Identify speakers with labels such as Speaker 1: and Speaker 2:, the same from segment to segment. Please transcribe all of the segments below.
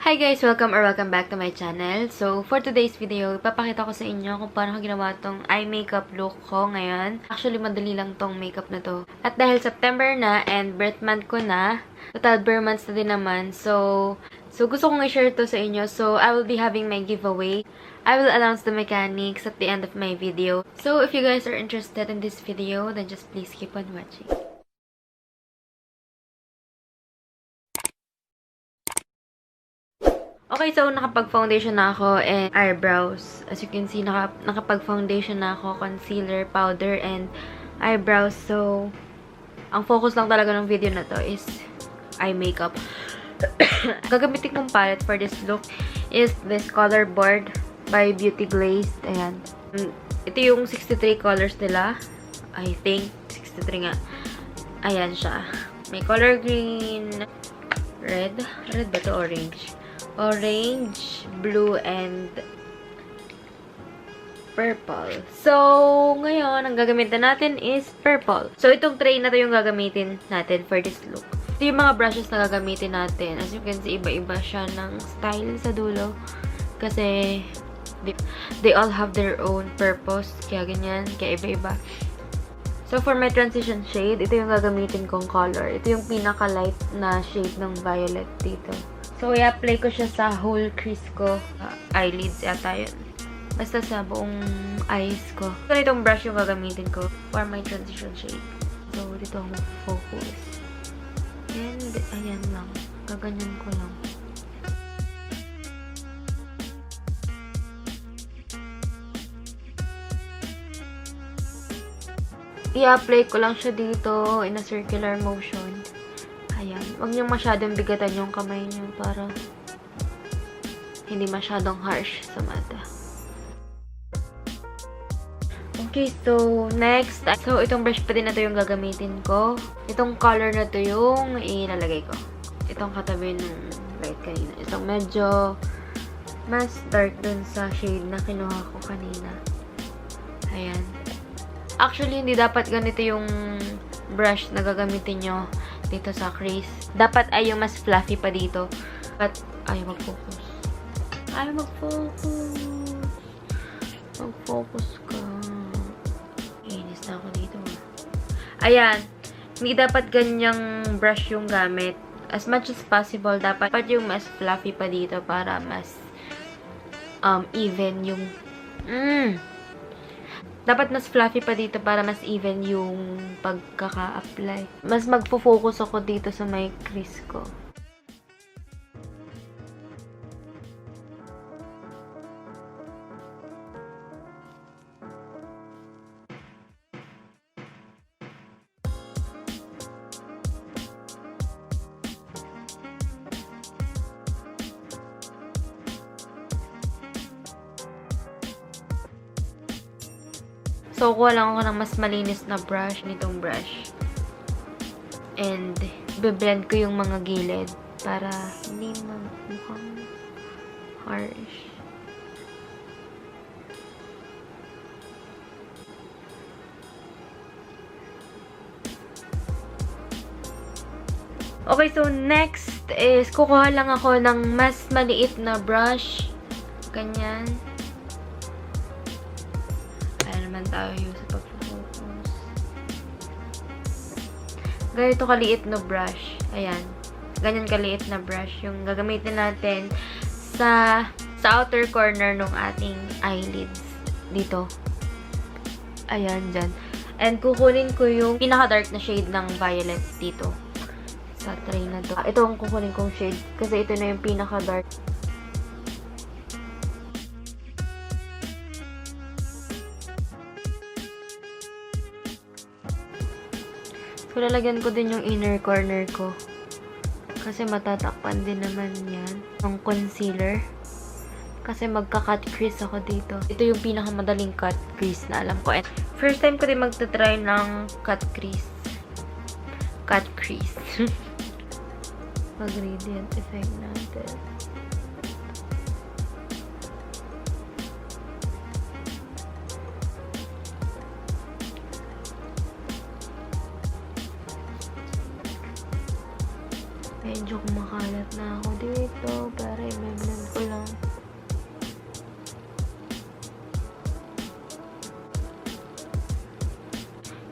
Speaker 1: Hi guys! Welcome back to my channel. So, for today's video, ipapakita ko sa inyo kung paano ko ginawa tong eye makeup look ko ngayon. Actually, madali lang tong makeup na to. At dahil September na and birth month ko na, total birth months na din naman. So gusto kong i-share to sa inyo. So, I will be having my giveaway. I will announce the mechanics at the end of my video. So, if you guys are interested in this video, then just please keep on watching. Okay, so nakapag-foundation na ako and eyebrows. As you can see, nakapag-foundation na ako, concealer, powder, and eyebrows. So, ang focus lang talaga ng video na to is eye makeup. Gagamitin kong palette for this look is this Colorboard by BeautyGlazed. Ayan. Ito yung 63 colors nila. I think, 63 nga. Ayan siya. May color green, red. Red ba to? Orange, blue, and purple. So, ngayon, ang gagamitin natin is purple. So, itong tray na to yung gagamitin natin for this look. Ito yung mga brushes na gagamitin natin. As you can see, iba-iba siya ng style sa dulo. Kasi, they all have their own purpose. Kaya ganyan, kaya iba-iba. So, for my transition shade, ito yung gagamitin kong color. Ito yung pinaka-light na shade ng violet dito. So, i-apply ko siya sa whole crease ko. Eyelids yata yun. Basta sa buong eyes ko. So, itong brush yung gagamitin ko for my transition shade. So, dito ako mag-focus. And, ayan lang. Gaganyan ko lang. I-apply ko lang siya dito in a circular motion. Ayan. Huwag niyong masyadong bigatan yung kamay niyo para hindi masyadong harsh sa mata. Okay, so next. So, itong brush pa din na to yung gagamitin ko. Itong color na to yung ilalagay ko. Itong katabi ng light kanina. Itong medyo mas dark dun sa shade na kinuha ko kanina. Ayan. Actually, hindi dapat ganito yung brush na gagamitin nyo dito sa crease. Dapat ay yung mas fluffy pa dito. But, ayaw mag-focus. Ayaw mag-focus. Mag-focus ka. Inis na ako dito. Ayan. Hindi dapat ganyang brush yung gamit. As much as possible, dapat yung mas fluffy pa dito para mas even yung dapat mas fluffy pa dito para mas even yung pagkaka-apply. Mas magfo-focus ako dito sa may crease ko. So, kuha lang ako ng mas malinis na brush, nitong brush. And, be-blend ko yung mga gilid para hindi mukhang harsh. Okay, so next is kukuha lang ako ng mas maliit na brush. Ganyan. Tayo sa pag-focus. Ganito kaliit na brush. Ayan. Ganyan kaliit na brush yung gagamitin natin sa outer corner ng ating eyelids. Dito. Ayan, dyan. And kukunin ko yung pinaka-dark na shade ng violet dito. Sa tray na to. Ito ang kukunin kong shade. Kasi ito na yung pinaka-dark. So, lalagyan ko din yung inner corner ko. Kasi matatakpan din naman yan. Ang concealer. Kasi magka-cut crease ako dito. Ito yung pinakamadaling cut crease na alam ko. And first time ko din magta-try ng cut crease. Cut crease. Mag-gradient effect natin. Medyo kumakalat na ako dito para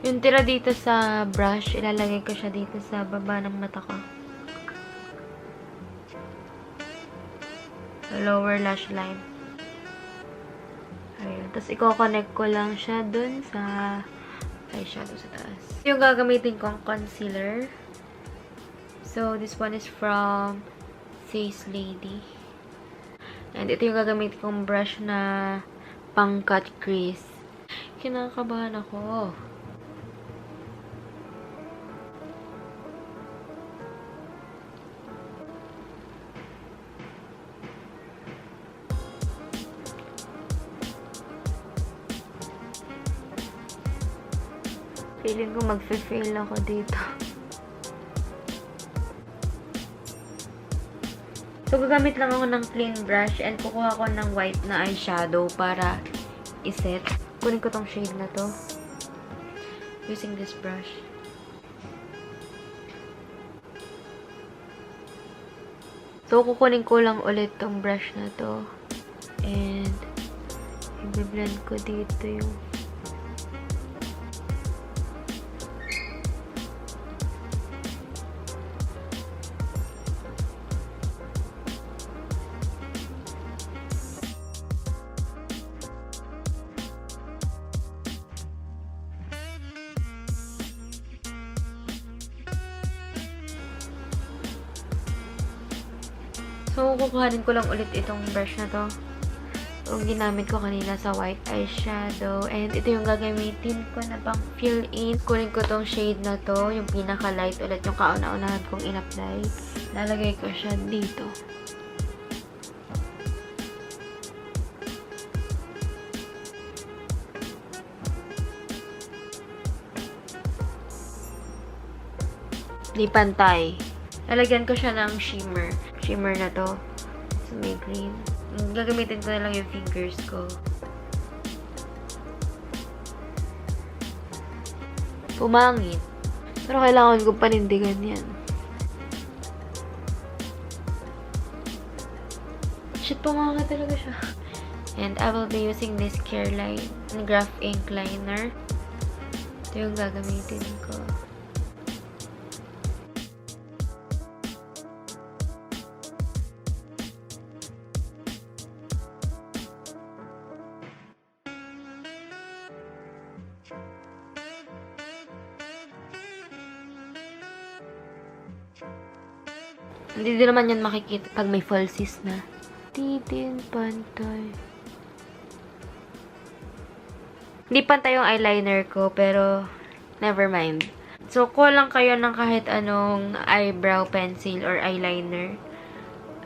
Speaker 1: Yung tira dito sa brush, ilalagay ko siya dito sa baba ng mata ko. Sa lower lash line. Ayan. Tapos, i-connect ko lang siya dun sa eyeshadow sa taas. Yung gagamitin kong concealer. So, this one is from Face Lady. And ito yung gagamitin kong brush na pang-cut crease. Kinakabahan ako. Feeling ko mag-fail ako dito. So, gagamit lang ako ng clean brush and kukuha ko ng white na eyeshadow para iset. Kunin ko tong shade na to. Using this brush. So, kukunin ko lang ulit tong brush na to. And, i-blend ko dito yung So, kukuhanin ko lang ulit itong brush na to. Yung ginamit ko kanina sa white eyeshadow. And ito yung gagamitin ko na pang fill-in. Kunin ko tong shade na to. Yung pinaka-light ulit. Yung kauna-unahan kong in-apply. Lalagay ko siya dito. Di pantay. Lalagyan ko siya ng shimmer. Shimmer na to. So, may green. Gagamitin ko na lang yung fingers ko. Pumangit. Pero kailangan ko panindigan yan. Shit, pumangit talaga siya. And I will be using this Careline Graph Ink Liner. Ito yung gagamitin ko. Hindi din naman yan makikita pag may falsies na. Titin pantay. Hindi pantay yung eyeliner ko, pero never mind. So, kuha lang kayo ng kahit anong eyebrow pencil or eyeliner.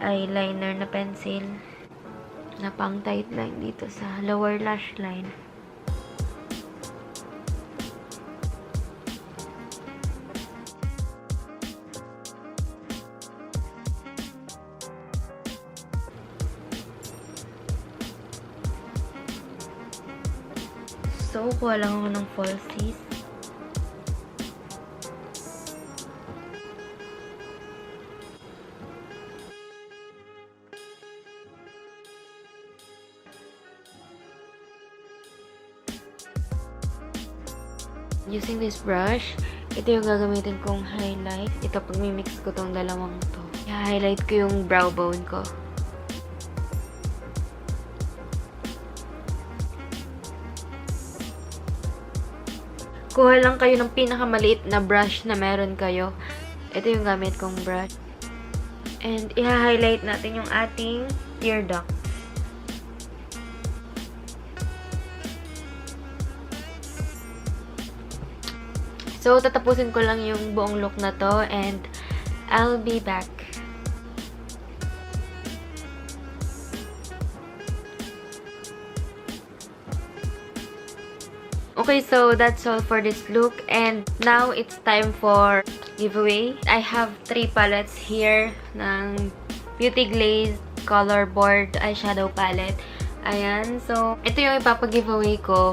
Speaker 1: Eyeliner na pencil. Na pang tight lang dito sa lower lash line. So, kuha lang ako ng falsies. Using this brush, ito yung gagamitin kong highlight. Ito, pag mimix ko tong dalawang to. I-highlight ko yung brow bone ko. Kuha lang kayo ng pinakamaliit na brush na meron kayo. Ito yung gamit kong brush. And, i-highlight natin yung ating tear duct. So, tatapusin ko lang yung buong look na to. And, I'll be back. Okay, so that's all for this look. And now, it's time for giveaway. I have 3 palettes here ng BeautyGlazed Colorboard Eyeshadow Palette. Ayan. So, ito yung ipapag-giveaway ko.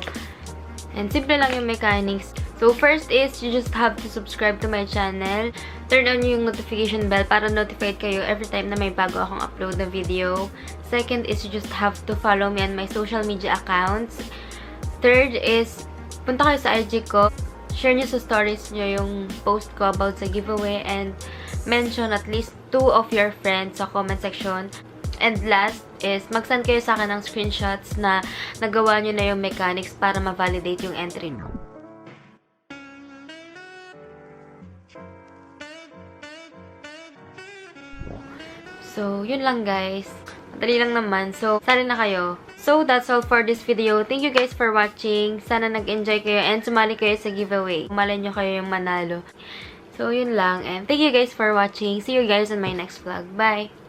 Speaker 1: And simple lang yung mechanics. So, first is, you just have to subscribe to my channel. Turn on yung notification bell para notified kayo every time na may bago akong upload na video. Second is, you just have to follow me on my social media accounts. Third is, punta kayo sa IG ko. share nyo sa stories nyo yung post ko about sa giveaway and mention at least 2 of your friends sa comment section. And last is, mag-send kayo sa akin ng screenshots na nagawa nyo na yung mechanics para ma-validate yung entry nyo. So, yun lang guys. Madali lang naman. So, sali na kayo. So, that's all for this video. Thank you guys for watching. Sana nag-enjoy kayo and sumali kayo sa giveaway. Malay nyo kayo yung manalo. So, yun lang. And thank you guys for watching. See you guys in my next vlog. Bye!